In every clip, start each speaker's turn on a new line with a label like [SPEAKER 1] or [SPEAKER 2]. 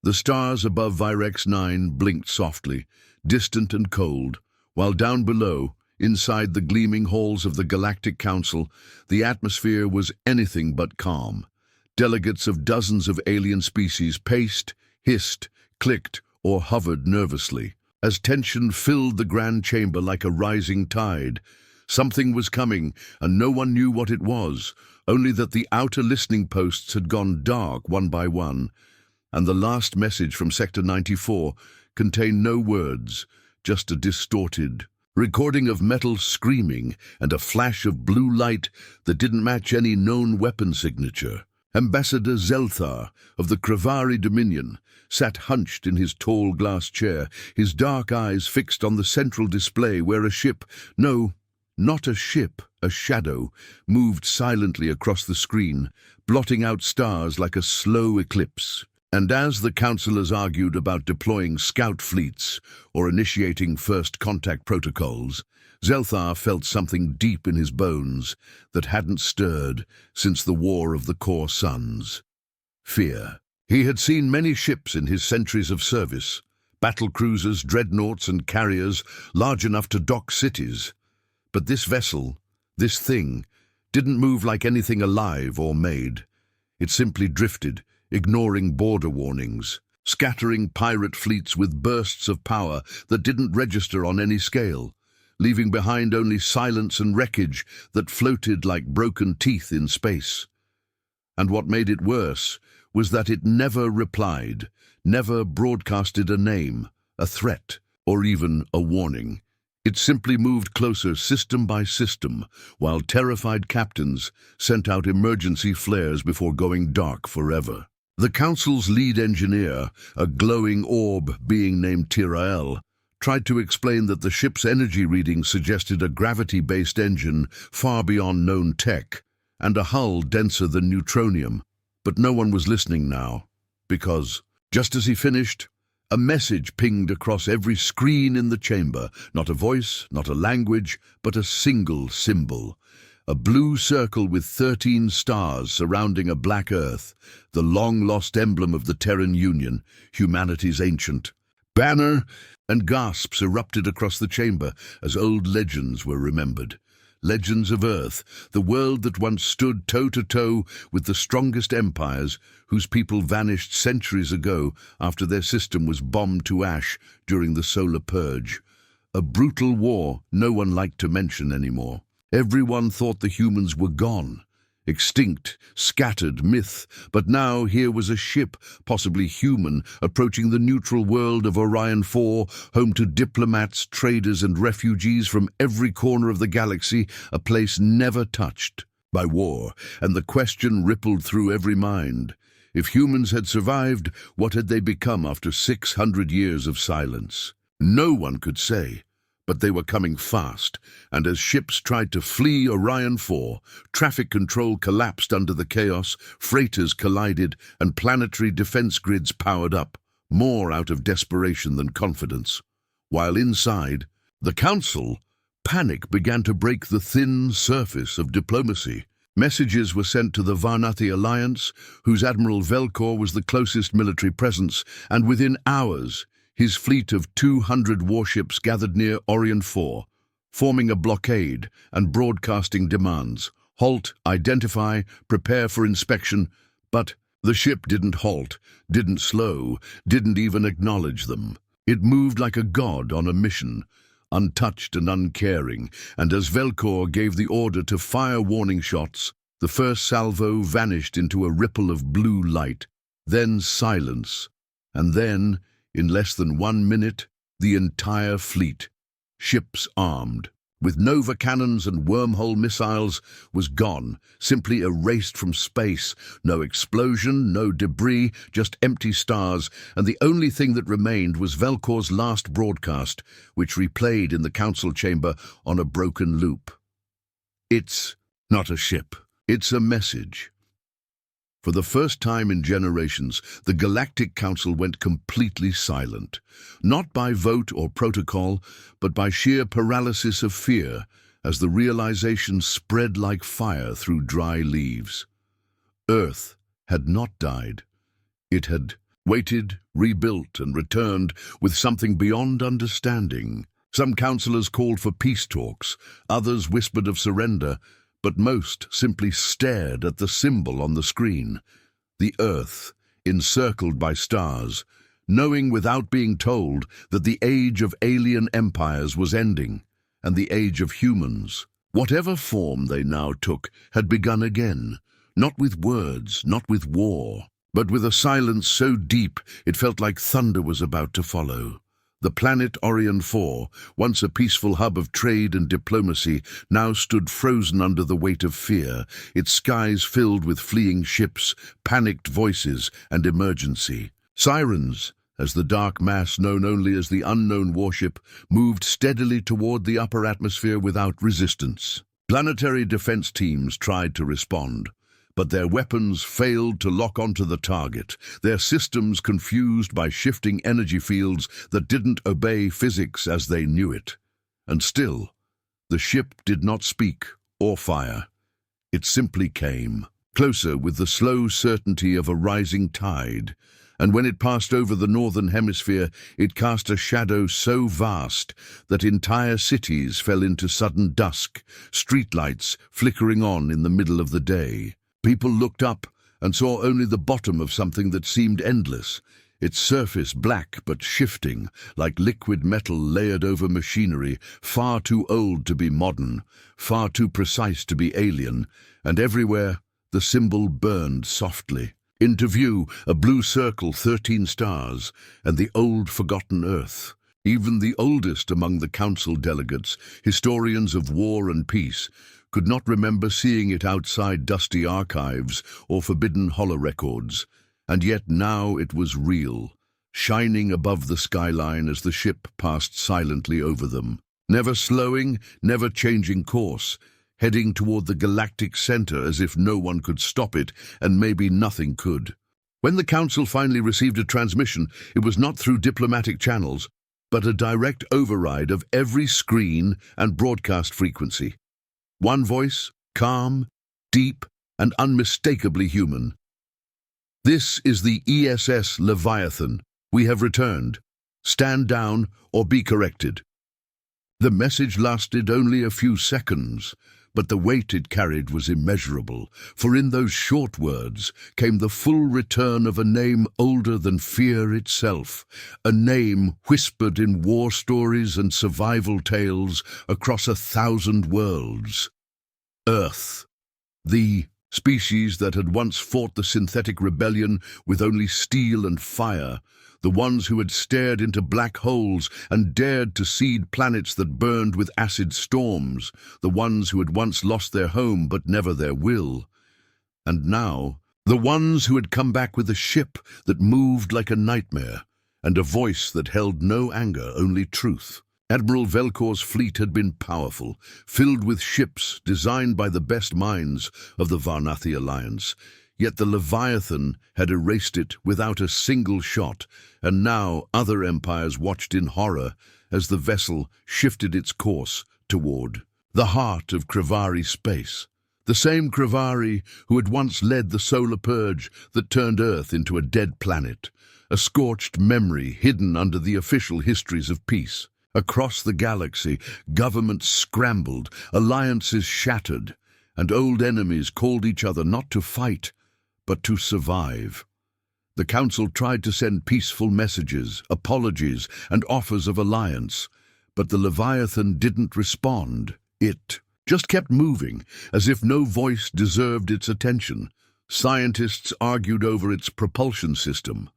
[SPEAKER 1] The stars above Virex 9 blinked softly, distant and cold, while down below, inside the gleaming halls of the Galactic Council, the atmosphere was anything but calm. Delegates of dozens of alien species paced, hissed, clicked, or hovered nervously. As tension filled the grand chamber like a rising tide, something was coming, and no one knew what it was, only that the outer listening posts had gone dark one by one, and the last message from Sector 94 contained no words, just a distorted recording of metal screaming and a flash of blue light that didn't match any known weapon signature. Ambassador Zelthar of the Kravari Dominion sat hunched in his tall glass chair, his dark eyes fixed on the central display where a ship, no, not a ship, a shadow, moved silently across the screen, blotting out stars like a slow eclipse. And as the councillors argued about deploying scout fleets or initiating first contact protocols, Zelthar felt something deep in his bones that hadn't stirred since the War of the Core Suns. Fear. He had seen many ships in his centuries of service, battle cruisers, dreadnoughts and carriers large enough to dock cities. But this vessel, this thing, didn't move like anything alive or made. It simply drifted, ignoring border warnings, scattering pirate fleets with bursts of power that didn't register on any scale, leaving behind only silence and wreckage that floated like broken teeth in space. And what made it worse was that it never replied, never broadcasted a name, a threat, or even a warning. It simply moved closer system by system, while terrified captains sent out emergency flares before going dark forever. The Council's lead engineer, a glowing orb being named Tirael, tried to explain that the ship's energy readings suggested a gravity-based engine far beyond known tech, and a hull denser than neutronium. But no one was listening now, because, just as he finished, a message pinged across every screen in the chamber, not a voice, not a language, but a single symbol. A blue circle with 13 stars surrounding a black earth, the long-lost emblem of the Terran Union, humanity's ancient banner, and gasps erupted across the chamber as old legends were remembered. Legends of Earth, the world that once stood toe-to-toe with the strongest empires, whose people vanished centuries ago after their system was bombed to ash during the Solar Purge. A brutal war no one liked to mention anymore. Everyone thought the humans were gone, extinct, scattered myth, but now here was a ship, possibly human, approaching the neutral world of Orion 4, home to diplomats, traders and refugees from every corner of the galaxy, a place never touched by war, and the question rippled through every mind. If humans had survived, what had they become after 600 years of silence? No one could say. But they were coming fast, and as ships tried to flee Orion 4, traffic control collapsed under the chaos, freighters collided, and planetary defense grids powered up, more out of desperation than confidence. While inside, the Council, panic began to break the thin surface of diplomacy. Messages were sent to the Varnathi Alliance, whose Admiral Velkor was the closest military presence, and within hours, his fleet of 200 warships gathered near Orion 4, forming a blockade and broadcasting demands. Halt, identify, prepare for inspection. But the ship didn't halt, didn't slow, didn't even acknowledge them. It moved like a god on a mission, untouched and uncaring, and as Velkor gave the order to fire warning shots, the first salvo vanished into a ripple of blue light, then silence, and then, in less than 1 minute, the entire fleet, ships armed, with Nova cannons and wormhole missiles, was gone, simply erased from space. No explosion, no debris, just empty stars, and the only thing that remained was Velkor's last broadcast, which replayed in the council chamber on a broken loop. It's not a ship, it's a message. For the first time in generations, the Galactic Council went completely silent, not by vote or protocol, but by sheer paralysis of fear, as the realization spread like fire through dry leaves. Earth had not died. It had waited, rebuilt, and returned with something beyond understanding. Some counselors called for peace talks, others whispered of surrender, but most simply stared at the symbol on the screen. The Earth, encircled by stars, knowing without being told that the age of alien empires was ending, and the age of humans, whatever form they now took, had begun again, not with words, not with war, but with a silence so deep it felt like thunder was about to follow. The planet Orion 4, once a peaceful hub of trade and diplomacy, now stood frozen under the weight of fear, its skies filled with fleeing ships, panicked voices, and emergency. Sirens, as the dark mass known only as the unknown warship, moved steadily toward the upper atmosphere without resistance. Planetary defense teams tried to respond, but their weapons failed to lock onto the target, their systems confused by shifting energy fields that didn't obey physics as they knew it. And still, the ship did not speak or fire. It simply came, closer with the slow certainty of a rising tide, and when it passed over the northern hemisphere, it cast a shadow so vast that entire cities fell into sudden dusk, streetlights flickering on in the middle of the day. People looked up and saw only the bottom of something that seemed endless, its surface black but shifting, like liquid metal layered over machinery, far too old to be modern, far too precise to be alien, and everywhere the symbol burned softly. Into view, a blue circle, 13 stars, and the old forgotten Earth. Even the oldest among the council delegates, historians of war and peace, could not remember seeing it outside dusty archives or forbidden holorecords, and yet now it was real, shining above the skyline as the ship passed silently over them, never slowing, never changing course, heading toward the galactic center as if no one could stop it, and maybe nothing could. When the Council finally received a transmission, it was not through diplomatic channels, but a direct override of every screen and broadcast frequency. One voice, calm, deep, and unmistakably human. "This is the ESS Leviathan. We have returned. Stand down or be corrected." The message lasted only a few seconds, but the weight it carried was immeasurable, for in those short words came the full return of a name older than fear itself, a name whispered in war stories and survival tales across 1,000 worlds. Earth, the species that had once fought the synthetic rebellion with only steel and fire, the ones who had stared into black holes and dared to seed planets that burned with acid storms, the ones who had once lost their home but never their will. And now, the ones who had come back with a ship that moved like a nightmare, and a voice that held no anger, only truth. Admiral Velkor's fleet had been powerful, filled with ships designed by the best minds of the Varnathi Alliance, yet the Leviathan had erased it without a single shot, and now other empires watched in horror as the vessel shifted its course toward the heart of Krivari space. The same Krivari who had once led the solar purge that turned Earth into a dead planet, a scorched memory hidden under the official histories of peace. Across the galaxy, governments scrambled, alliances shattered, and old enemies called each other not to fight, but to survive. The Council tried to send peaceful messages, apologies, and offers of alliance, but the Leviathan didn't respond. It just kept moving, as if no voice deserved its attention. Scientists argued over its propulsion system,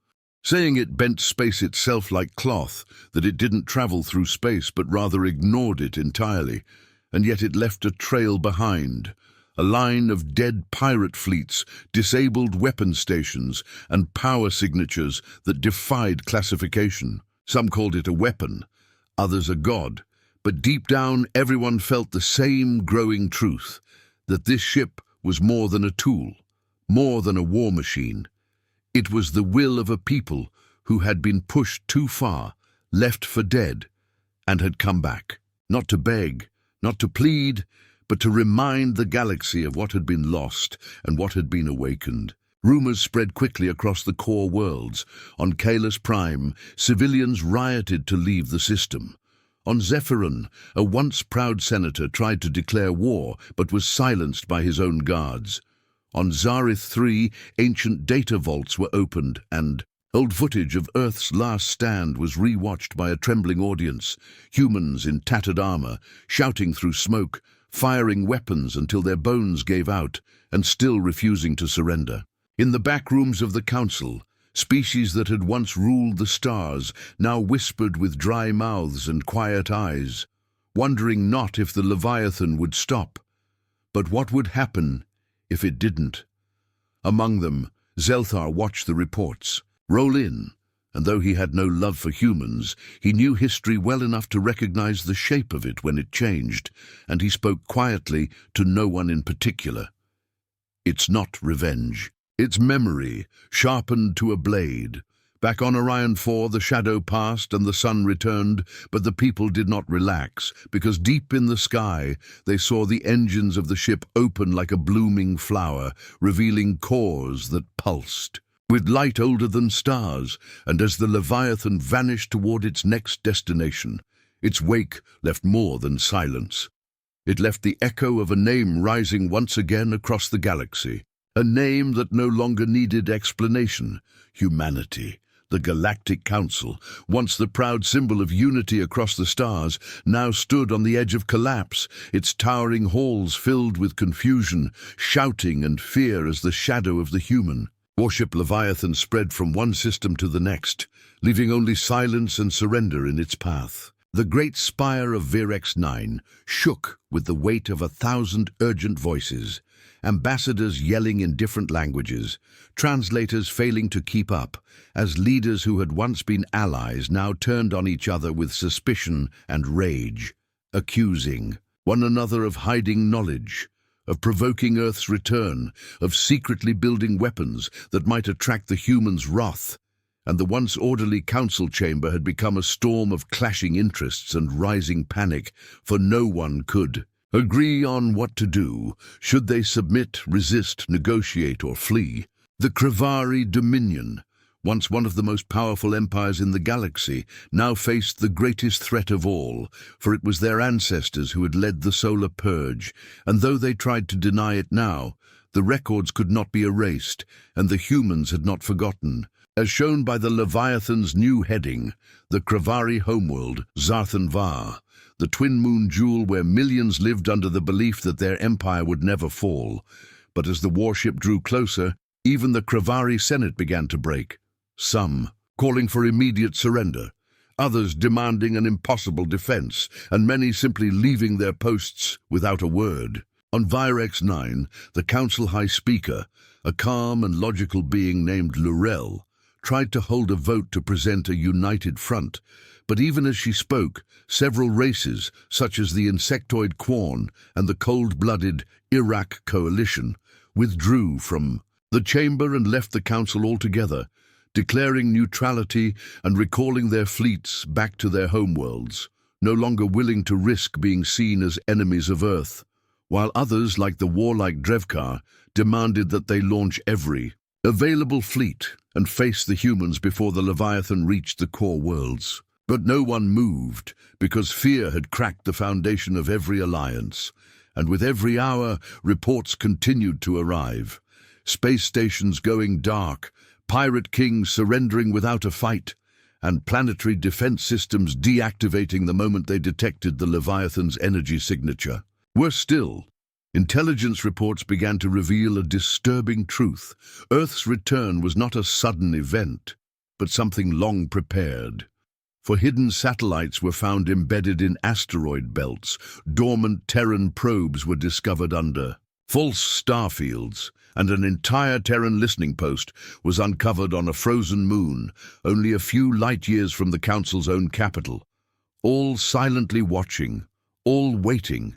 [SPEAKER 1] saying it bent space itself like cloth, that it didn't travel through space but rather ignored it entirely, and yet it left a trail behind. A line of dead pirate fleets, disabled weapon stations, and power signatures that defied classification. Some called it a weapon, others a god, but deep down everyone felt the same growing truth, that this ship was more than a tool, more than a war machine. It was the will of a people who had been pushed too far, left for dead, and had come back, not to beg, not to plead, but to remind the galaxy of what had been lost and what had been awakened. Rumors spread quickly across the core worlds. On Kalos Prime, civilians rioted to leave the system. On Zephyron, a once proud senator tried to declare war but was silenced by his own guards. On Zareth 3, ancient data vaults were opened and old footage of Earth's last stand was re-watched by a trembling audience, humans in tattered armor, shouting through smoke, firing weapons until their bones gave out, and still refusing to surrender. In the back rooms of the Council, species that had once ruled the stars now whispered with dry mouths and quiet eyes, wondering not if the Leviathan would stop, but what would happen if it didn't. Among them, Zelthar watched the reports roll in, and though he had no love for humans, he knew history well enough to recognize the shape of it when it changed, and he spoke quietly to no one in particular. It's not revenge. It's memory, sharpened to a blade. Back on Orion 4, the shadow passed and the sun returned, but the people did not relax, because deep in the sky they saw the engines of the ship open like a blooming flower, revealing cores that pulsed with light older than stars, and as the Leviathan vanished toward its next destination, its wake left more than silence. It left the echo of a name rising once again across the galaxy, a name that no longer needed explanation: humanity. The Galactic Council, once the proud symbol of unity across the stars, now stood on the edge of collapse, its towering halls filled with confusion, shouting and fear as the shadow of the human. Warship Leviathan spread from one system to the next, leaving only silence and surrender in its path. The great spire of Virex 9 shook with the weight of 1,000 urgent voices, ambassadors yelling in different languages, translators failing to keep up, as leaders who had once been allies now turned on each other with suspicion and rage, accusing one another of hiding knowledge, of provoking Earth's return, of secretly building weapons that might attract the humans' wrath. And the once orderly council chamber had become a storm of clashing interests and rising panic, for no one could agree on what to do. Should they submit, resist, negotiate, or flee? The Krivari Dominion, once one of the most powerful empires in the galaxy, now faced the greatest threat of all, for it was their ancestors who had led the solar purge, and though they tried to deny it now, the records could not be erased, and the humans had not forgotten. As shown by the Leviathan's new heading, the Krivari homeworld, Zarthan Var, the twin moon jewel where millions lived under the belief that their empire would never fall. But as the warship drew closer, even the Krivari Senate began to break. Some calling for immediate surrender, others demanding an impossible defense, and many simply leaving their posts without a word. On Virex 9, the Council High Speaker, a calm and logical being named Lurel, tried to hold a vote to present a united front, but even as she spoke, several races, such as the insectoid Quorn and the cold-blooded Iraq coalition, withdrew from the chamber and left the council altogether, declaring neutrality and recalling their fleets back to their homeworlds, no longer willing to risk being seen as enemies of Earth, while others, like the warlike Drevkar, demanded that they launch every available fleet and face the humans before the Leviathan reached the core worlds. But no one moved, because fear had cracked the foundation of every alliance, and with every hour, reports continued to arrive. Space stations going dark, pirate kings surrendering without a fight, and planetary defense systems deactivating the moment they detected the Leviathan's energy signature. Worse still, intelligence reports began to reveal a disturbing truth. Earth's return was not a sudden event, but something long prepared. For hidden satellites were found embedded in asteroid belts, dormant Terran probes were discovered under false starfields, and an entire Terran listening post was uncovered on a frozen moon, only a few light-years from the Council's own capital. All silently watching, all waiting.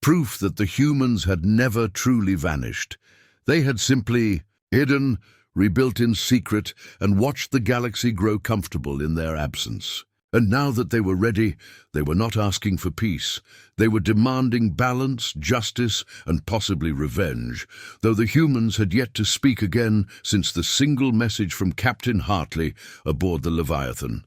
[SPEAKER 1] Proof that the humans had never truly vanished. They had simply hidden, rebuilt in secret, and watched the galaxy grow comfortable in their absence. And now that they were ready, they were not asking for peace. They were demanding balance, justice, and possibly revenge, though the humans had yet to speak again since the single message from Captain Hartley aboard the Leviathan.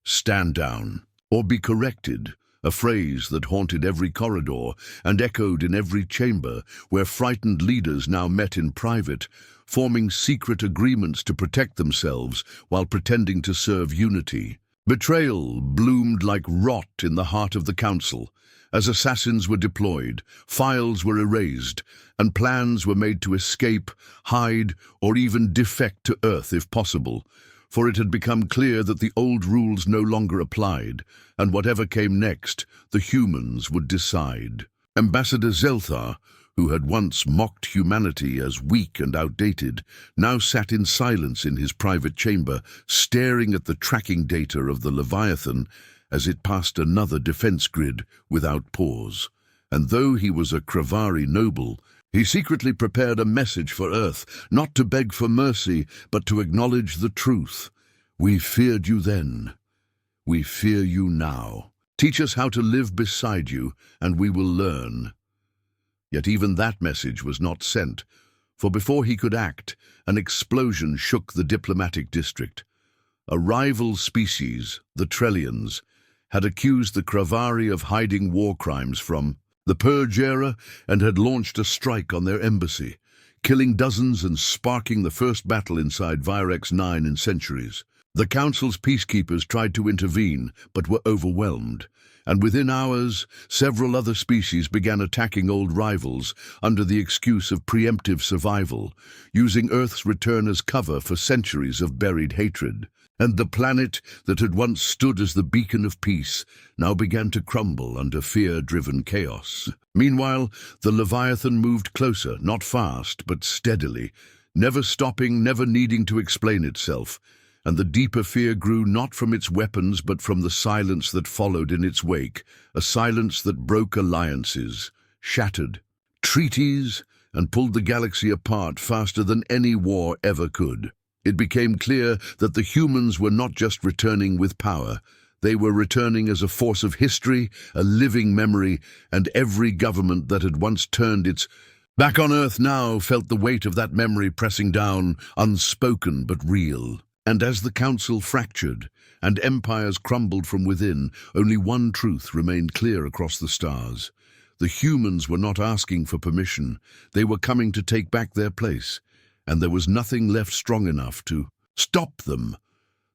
[SPEAKER 1] "Stand down, or be corrected," a phrase that haunted every corridor and echoed in every chamber where frightened leaders now met in private, forming secret agreements to protect themselves while pretending to serve unity. Betrayal bloomed like rot in the heart of the Council. As assassins were deployed, files were erased, and plans were made to escape, hide, or even defect to Earth if possible, for it had become clear that the old rules no longer applied, and whatever came next, the humans would decide. Ambassador Zelthar, who had once mocked humanity as weak and outdated, now sat in silence in his private chamber, staring at the tracking data of the Leviathan as it passed another defense grid without pause. And though he was a Kravari noble, he secretly prepared a message for Earth, not to beg for mercy, but to acknowledge the truth. "We feared you then. We fear you now. Teach us how to live beside you, and we will learn." Yet even that message was not sent, for before he could act, an explosion shook the diplomatic district. A rival species, the Trellians, had accused the Kravari of hiding war crimes from the Purge era and had launched a strike on their embassy, killing dozens and sparking the first battle inside Virex 9 in centuries. The Council's peacekeepers tried to intervene, but were overwhelmed, and within hours, several other species began attacking old rivals under the excuse of preemptive survival, using Earth's return as cover for centuries of buried hatred. And the planet that had once stood as the beacon of peace now began to crumble under fear-driven chaos. Meanwhile, the Leviathan moved closer, not fast, but steadily, never stopping, never needing to explain itself. And the deeper fear grew not from its weapons but from the silence that followed in its wake, a silence that broke alliances, shattered treaties, and pulled the galaxy apart faster than any war ever could. It became clear that the humans were not just returning with power. They were returning as a force of history, a living memory, and every government that had once turned its back on Earth now felt the weight of that memory pressing down, unspoken but real. And as the Council fractured and empires crumbled from within, only one truth remained clear across the stars. The humans were not asking for permission. They were coming to take back their place, and there was nothing left strong enough to stop them.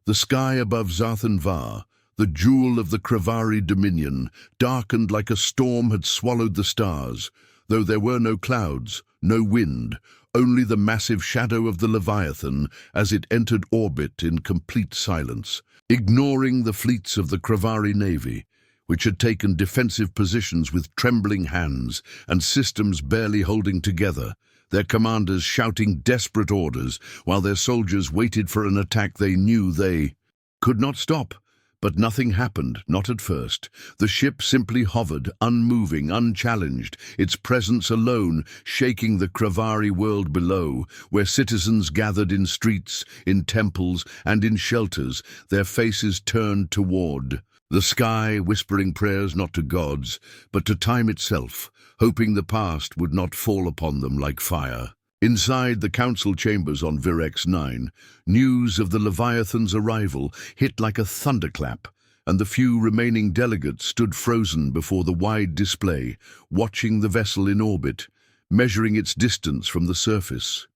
[SPEAKER 1] The sky above Zarthan Var, the jewel of the Kravari dominion, darkened like a storm had swallowed the stars, though there were no clouds, no wind, only the massive shadow of the Leviathan as it entered orbit in complete silence, ignoring the fleets of the Kravari navy, which had taken defensive positions with trembling hands and systems barely holding together, their commanders shouting desperate orders while their soldiers waited for an attack they knew they could not stop. But nothing happened, not at first. The ship simply hovered, unmoving, unchallenged, its presence alone shaking the Kravari world below, where citizens gathered in streets, in temples, and in shelters, their faces turned toward the sky, whispering prayers not to gods, but to time itself, hoping the past would not fall upon them like fire. Inside the council chambers on Virex 9, news of the Leviathan's arrival hit like a thunderclap, and the few remaining delegates stood frozen before the wide display, watching the vessel in orbit, measuring its distance from the surface,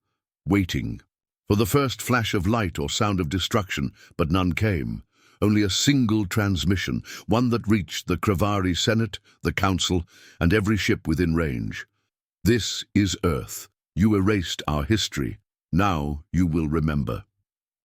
[SPEAKER 1] waiting for the first flash of light or sound of destruction, but none came. Only a single transmission, one that reached the Kravari Senate, the Council, and every ship within range. "This is Earth. You erased our history. Now you will remember."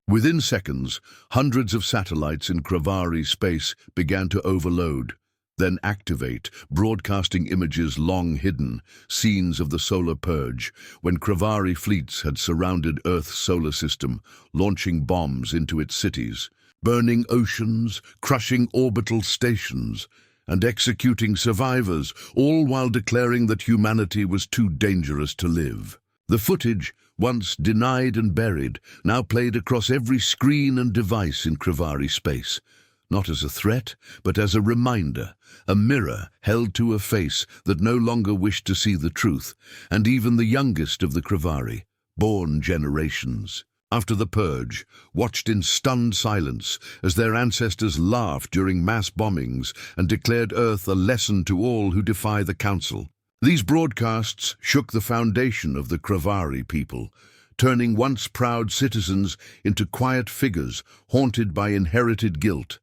[SPEAKER 1] Within seconds, hundreds of satellites in Kravari space began to overload, then activate, broadcasting images long hidden, scenes of the solar purge, when Kravari fleets had surrounded Earth's solar system, launching bombs into its cities, burning oceans, crushing orbital stations, and executing survivors, all while declaring that humanity was too dangerous to live. The footage, once denied and buried, now played across every screen and device in Kravari space, not as a threat, but as a reminder, a mirror held to a face that no longer wished to see the truth, and even the youngest of the Kravari, born generations, after the purge, watched in stunned silence as their ancestors laughed during mass bombings and declared Earth a lesson to all who defy the Council. These broadcasts shook the foundation of the Kravari people, turning once proud citizens into quiet figures haunted by inherited guilt.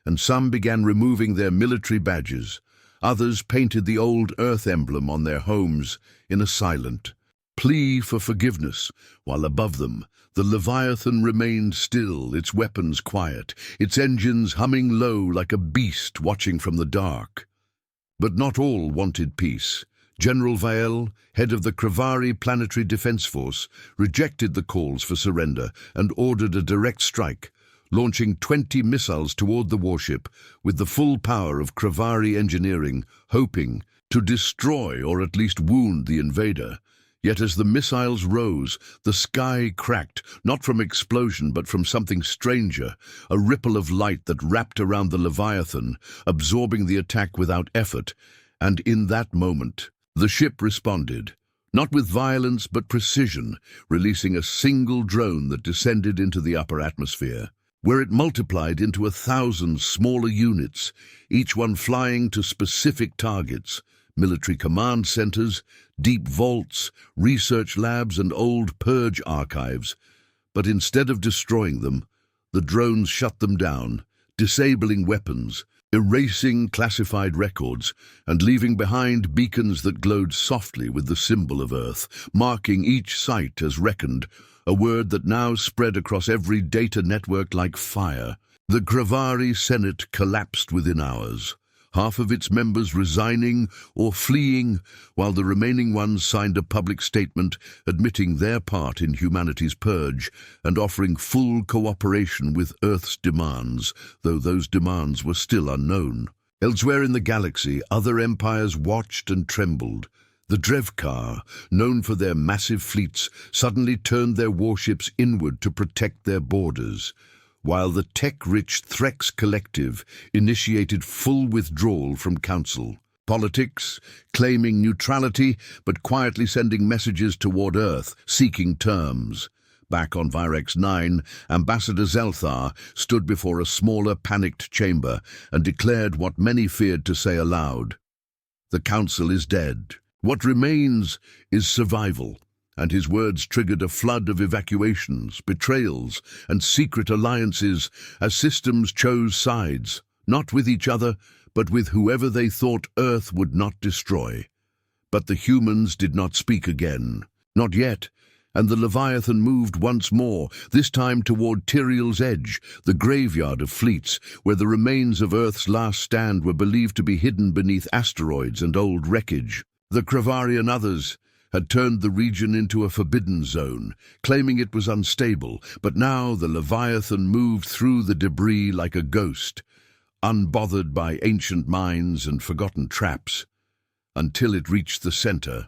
[SPEAKER 1] And some began removing their military badges. Others painted the old Earth emblem on their homes in a silent plea for forgiveness, while above them the Leviathan remained still, its weapons quiet, its engines humming low like a beast watching from the dark. But not all wanted peace. General Vael, head of the Kravari Planetary Defense Force, rejected the calls for surrender and ordered a direct strike, launching 20 missiles toward the warship with the full power of Kravari engineering, hoping to destroy or at least wound the invader. Yet as the missiles rose, the sky cracked, not from explosion but from something stranger, a ripple of light that wrapped around the Leviathan, absorbing the attack without effort. And in that moment, the ship responded, not with violence but precision, releasing a single drone that descended into the upper atmosphere, where it multiplied into 1,000 smaller units, each one flying to specific targets: military command centers, deep vaults, research labs, and old purge archives. But instead of destroying them, the drones shut them down, disabling weapons, erasing classified records, and leaving behind beacons that glowed softly with the symbol of Earth, marking each site as reckoned, a word that now spread across every data network like fire. The Kravari Senate collapsed within hours, half of its members resigning or fleeing, while the remaining ones signed a public statement admitting their part in humanity's purge and offering full cooperation with Earth's demands, though those demands were still unknown. Elsewhere in the galaxy, other empires watched and trembled. The Drevkar, known for their massive fleets, suddenly turned their warships inward to protect their borders, while the tech-rich Threx Collective initiated full withdrawal from Council. Politics, claiming neutrality but quietly sending messages toward Earth, seeking terms. Back on Virex 9, Ambassador Zelthar stood before a smaller, panicked chamber and declared what many feared to say aloud. The Council is dead. What remains is survival. And his words triggered a flood of evacuations, betrayals, and secret alliances as systems chose sides, not with each other, but with whoever they thought Earth would not destroy. But the humans did not speak again. Not yet, and the Leviathan moved once more, this time toward Tyriel's Edge, the graveyard of fleets, where the remains of Earth's last stand were believed to be hidden beneath asteroids and old wreckage. The Kravari and others had turned the region into a forbidden zone, claiming it was unstable, but now the Leviathan moved through the debris like a ghost, unbothered by ancient mines and forgotten traps, until it reached the center,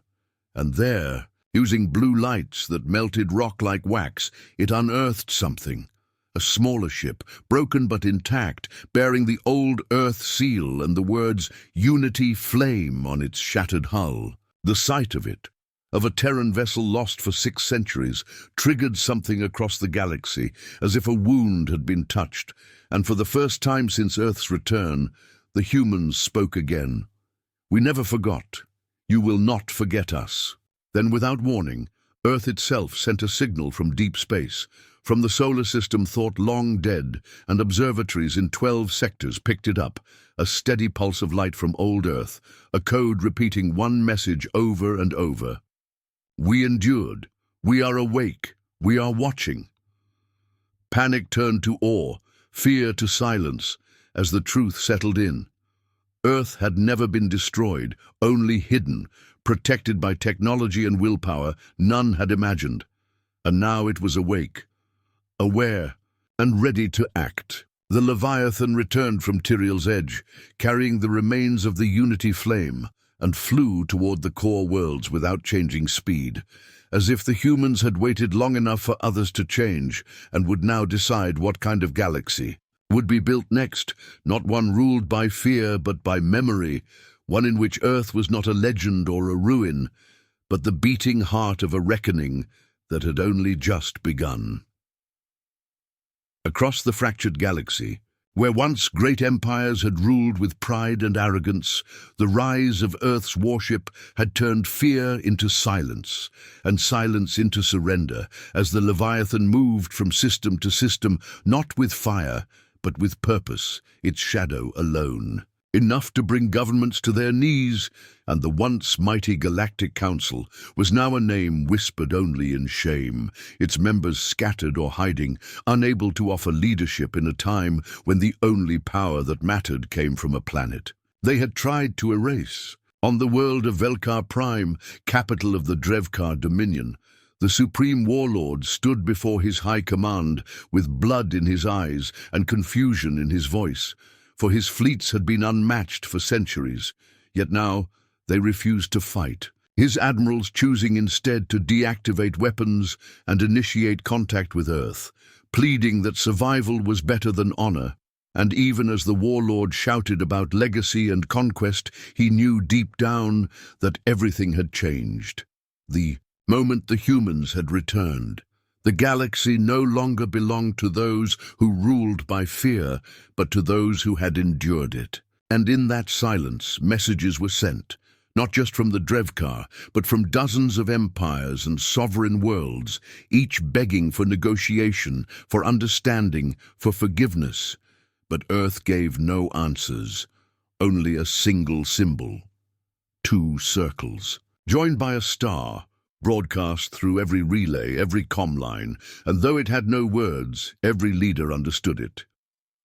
[SPEAKER 1] and there, using blue lights that melted rock like wax, it unearthed something. A smaller ship, broken but intact, bearing the old Earth seal and the words Unity Flame on its shattered hull. The sight of it, of a Terran vessel lost for 6 centuries, triggered something across the galaxy, as if a wound had been touched, and for the first time since Earth's return, the humans spoke again. We never forgot. You will not forget us. Then, without warning, Earth itself sent a signal from deep space, from the solar system thought long dead, and observatories in 12 sectors picked it up, a steady pulse of light from old Earth, a code repeating one message over and over. We endured. We are awake. We are watching. Panic turned to awe, fear to silence, as the truth settled in. Earth had never been destroyed, only hidden, protected by technology and willpower none had imagined. And now it was awake, aware, and ready to act. The Leviathan returned from Tyriel's Edge, carrying the remains of the Unity Flame, and flew toward the core worlds without changing speed, as if the humans had waited long enough for others to change and would now decide what kind of galaxy would be built next, not one ruled by fear but by memory, one in which Earth was not a legend or a ruin, but the beating heart of a reckoning that had only just begun. Across the fractured galaxy, where once great empires had ruled with pride and arrogance, the rise of Earth's warship had turned fear into silence, and silence into surrender, as the Leviathan moved from system to system, not with fire, but with purpose, its shadow alone. Enough to bring governments to their knees, and the once mighty Galactic Council was now a name whispered only in shame, its members scattered or hiding, unable to offer leadership in a time when the only power that mattered came from a planet they had tried to erase. On the world of Velkar Prime, capital of the Drevkar Dominion, the Supreme Warlord stood before his high command with blood in his eyes and confusion in his voice. For his fleets had been unmatched for centuries, yet now they refused to fight, his admirals choosing instead to deactivate weapons and initiate contact with Earth, pleading that survival was better than honor. And even as the warlord shouted about legacy and conquest, he knew deep down that everything had changed. The moment the humans had returned, the galaxy no longer belonged to those who ruled by fear, but to those who had endured it. And in that silence, messages were sent, not just from the Drevkar, but from dozens of empires and sovereign worlds, each begging for negotiation, for understanding, for forgiveness. But Earth gave no answers, only a single symbol, 2 circles, joined by a star, broadcast through every relay, every comm line, and though it had no words, every leader understood it.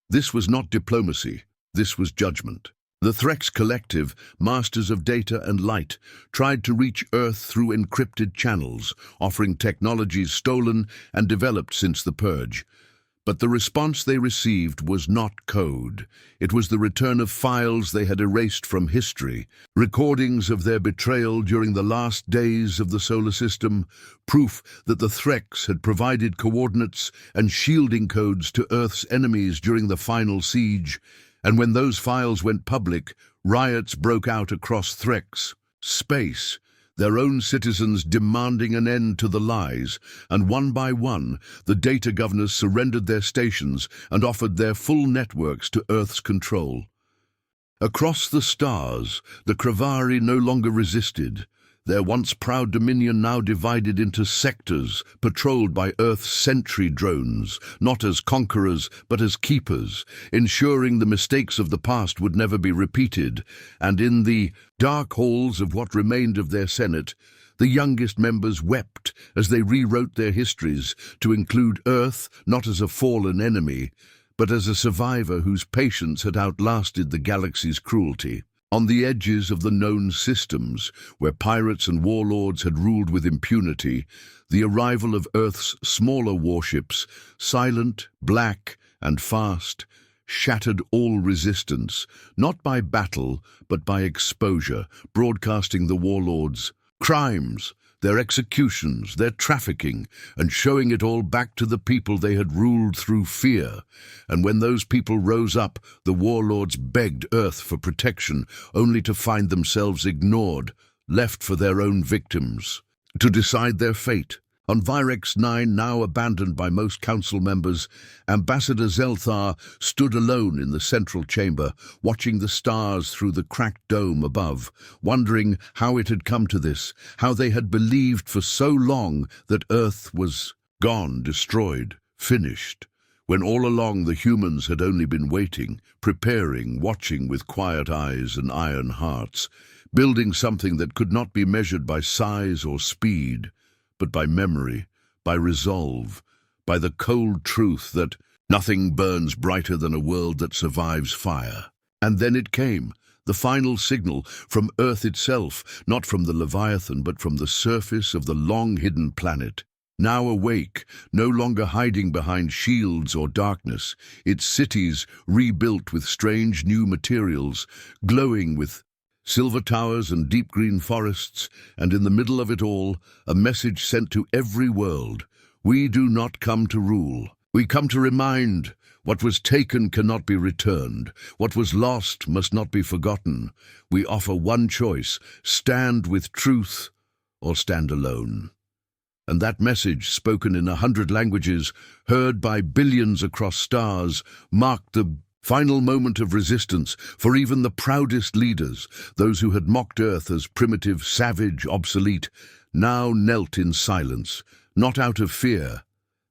[SPEAKER 1] This was not diplomacy, this was judgment. The Threx Collective, masters of data and light, tried to reach Earth through encrypted channels, offering technologies stolen and developed since the Purge. But the response they received was not code. It was the return of files they had erased from history, recordings of their betrayal during the last days of the solar system, proof that the Threx had provided coordinates and shielding codes to Earth's enemies during the final siege. And when those files went public, riots broke out across Threx space, their own citizens demanding an end to the lies, and one by one, the data governors surrendered their stations and offered their full networks to Earth's control. Across the stars, the Kravari no longer resisted, their once proud dominion now divided into sectors, patrolled by Earth's sentry drones, not as conquerors but as keepers, ensuring the mistakes of the past would never be repeated. And in the dark halls of what remained of their Senate, the youngest members wept as they rewrote their histories to include Earth not as a fallen enemy, but as a survivor whose patience had outlasted the galaxy's cruelty. On the edges of the known systems, where pirates and warlords had ruled with impunity, the arrival of Earth's smaller warships, silent, black, and fast, shattered all resistance, not by battle, but by exposure, broadcasting the warlords' crimes, their executions, their trafficking, and showing it all back to the people they had ruled through fear. And when those people rose up, the warlords begged Earth for protection, only to find themselves ignored, left for their own victims to decide their fate. On Virex 9, now abandoned by most council members, Ambassador Zelthar stood alone in the central chamber, watching the stars through the cracked dome above, wondering how it had come to this, how they had believed for so long that Earth was gone, destroyed, finished, when all along the humans had only been waiting, preparing, watching with quiet eyes and iron hearts, building something that could not be measured by size or speed, but by memory, by resolve, by the cold truth that nothing burns brighter than a world that survives fire. And then it came, the final signal from Earth itself, not from the Leviathan, but from the surface of the long-hidden planet. Now awake, no longer hiding behind shields or darkness, its cities rebuilt with strange new materials, glowing with silver towers and deep green forests, and in the middle of it all, a message sent to every world. We do not come to rule. We come to remind What was taken cannot be returned. What was lost must not be forgotten. We offer one choice: stand with truth or stand alone. And that message, spoken in 100 languages, heard by billions across stars, marked the final moment of resistance for even the proudest leaders. Those who had mocked Earth as primitive, savage, obsolete, now knelt in silence, not out of fear,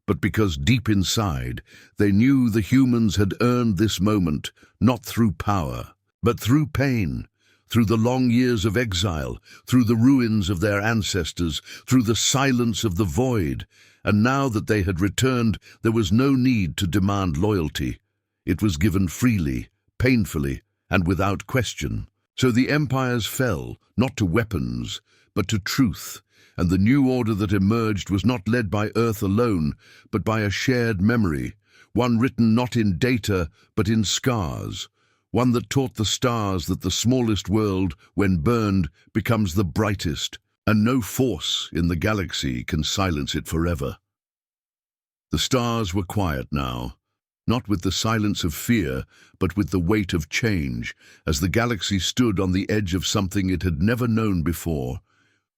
[SPEAKER 1] but because deep inside they knew the humans had earned this moment, not through power, but through pain, through the long years of exile, through the ruins of their ancestors, through the silence of the void. And now that they had returned, there was no need to demand loyalty. It was given freely, painfully, and without question. So the empires fell, not to weapons, but to truth. And the new order that emerged was not led by Earth alone, but by a shared memory, one written not in data, but in scars, one that taught the stars that the smallest world, when burned, becomes the brightest, and no force in the galaxy can silence it forever. The stars were quiet now, not with the silence of fear, but with the weight of change, as the galaxy stood on the edge of something it had never known before.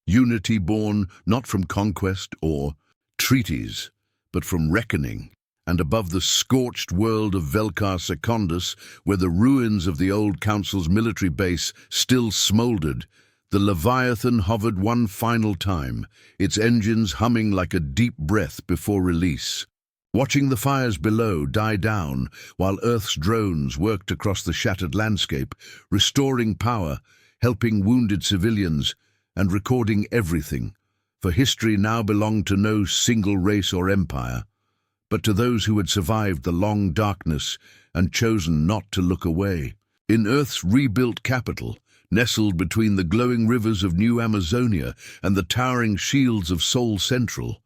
[SPEAKER 1] Unity born not from conquest or treaties, but from reckoning. And above the scorched world of Velkar Secundus, where the ruins of the old council's military base still smouldered, the Leviathan hovered one final time, its engines humming like a deep breath before release. Watching the fires below die down, while Earth's drones worked across the shattered landscape, restoring power, helping wounded civilians, and recording everything, for history now belonged to no single race or empire, but to those who had survived the long darkness and chosen not to look away. In Earth's rebuilt capital, nestled between the glowing rivers of New Amazonia and the towering shields of Sol Central,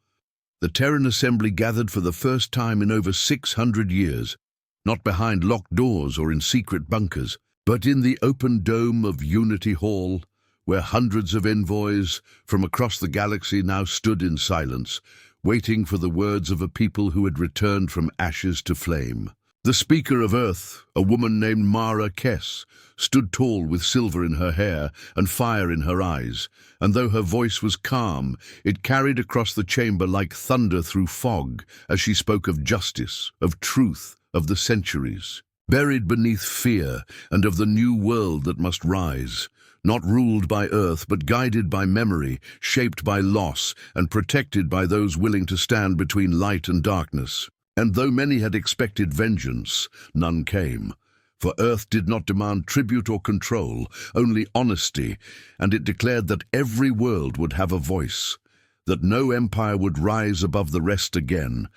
[SPEAKER 1] the Terran Assembly gathered for the first time in over 600 years, not behind locked doors or in secret bunkers, but in the open dome of Unity Hall, where hundreds of envoys from across the galaxy now stood in silence, waiting for the words of a people who had returned from ashes to flame. The Speaker of Earth, a woman named Mara Kess, stood tall with silver in her hair and fire in her eyes, and though her voice was calm, it carried across the chamber like thunder through fog as she spoke of justice, of truth, of the centuries, buried beneath fear, and of the new world that must rise. Not ruled by Earth, but guided by memory, shaped by loss, and protected by those willing to stand between light and darkness. And though many had expected vengeance, none came. For Earth did not demand tribute or control, only honesty, and it declared that every world would have a voice, that no empire would rise above the rest again,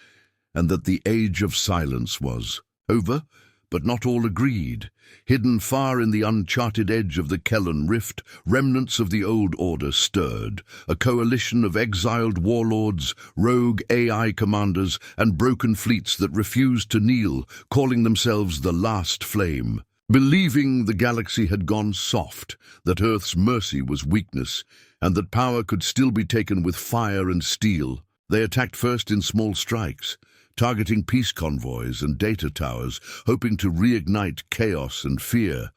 [SPEAKER 1] and that the age of silence was over. But not all agreed. Hidden far in the uncharted edge of the Kellan Rift, remnants of the old order stirred, a coalition of exiled warlords, rogue AI commanders, and broken fleets that refused to kneel, calling themselves the Last Flame. Believing the galaxy had gone soft, that Earth's mercy was weakness, and that power could still be taken with fire and steel, they attacked first in small strikes, targeting peace convoys and data towers, hoping to reignite chaos and fear.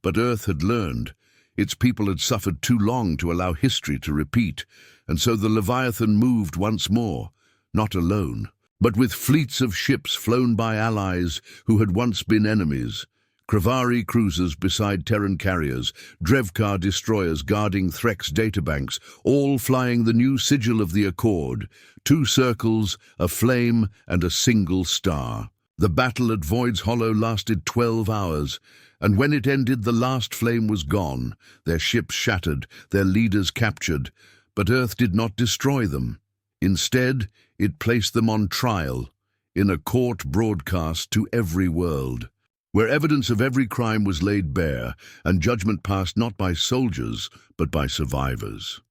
[SPEAKER 1] But Earth had learned. Its people had suffered too long to allow history to repeat, and so the Leviathan moved once more, not alone, but with fleets of ships flown by allies who had once been enemies. Kravari cruisers beside Terran carriers, Drevkar destroyers guarding Threx databanks, all flying the new sigil of the Accord, 2 circles, a flame, and a single star. The battle at Void's Hollow lasted 12 hours, and when it ended, the last flame was gone, their ships shattered, their leaders captured, but Earth did not destroy them. Instead, it placed them on trial, in a court broadcast to every world, where evidence of every crime was laid bare, and judgment passed not by soldiers, but by survivors.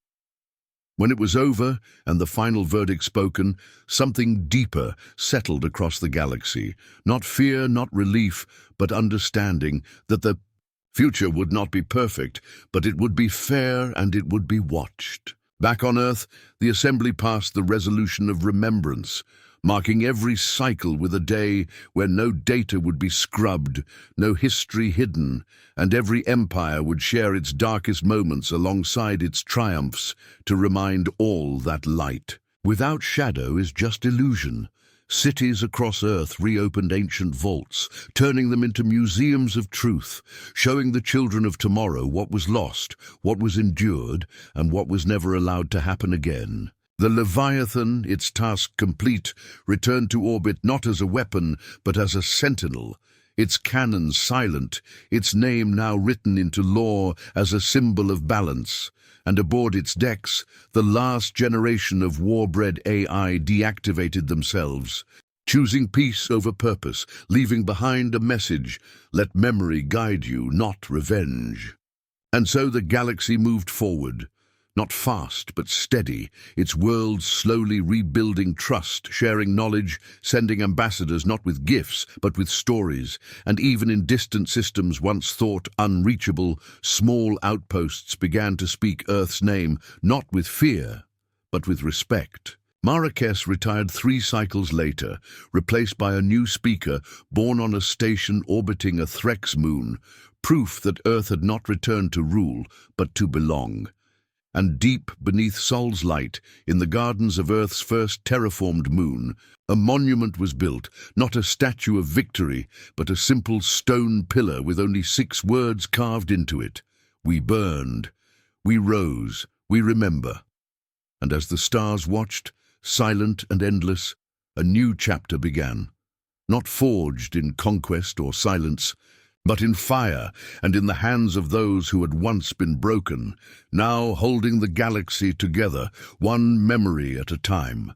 [SPEAKER 1] When it was over, and the final verdict spoken, something deeper settled across the galaxy. Not fear, not relief, but understanding that the future would not be perfect, but it would be fair and it would be watched. Back on Earth, the Assembly passed the resolution of remembrance, marking every cycle with a day where no data would be scrubbed, no history hidden, and every empire would share its darkest moments alongside its triumphs to remind all that light, without shadow, is just illusion. Cities across Earth reopened ancient vaults, turning them into museums of truth, showing the children of tomorrow what was lost, what was endured, and what was never allowed to happen again. The Leviathan, its task complete, returned to orbit not as a weapon, but as a sentinel, its cannons silent, its name now written into lore as a symbol of balance. And aboard its decks, the last generation of war-bred AI deactivated themselves, choosing peace over purpose, leaving behind a message: let memory guide you, not revenge. And so the galaxy moved forward. Not fast, but steady, its world slowly rebuilding trust, sharing knowledge, sending ambassadors not with gifts, but with stories, and even in distant systems once thought unreachable, small outposts began to speak Earth's name, not with fear, but with respect. Marrakesh retired 3 cycles later, replaced by a new speaker born on a station orbiting a Threx moon, proof that Earth had not returned to rule, but to belong. And deep beneath Sol's light, in the gardens of Earth's first terraformed moon, a monument was built, not a statue of victory, but a simple stone pillar with only 6 words carved into it. We burned, we rose, we remember. And as the stars watched, silent and endless, a new chapter began, not forged in conquest or silence, but in fire and in the hands of those who had once been broken, now holding the galaxy together, one memory at a time.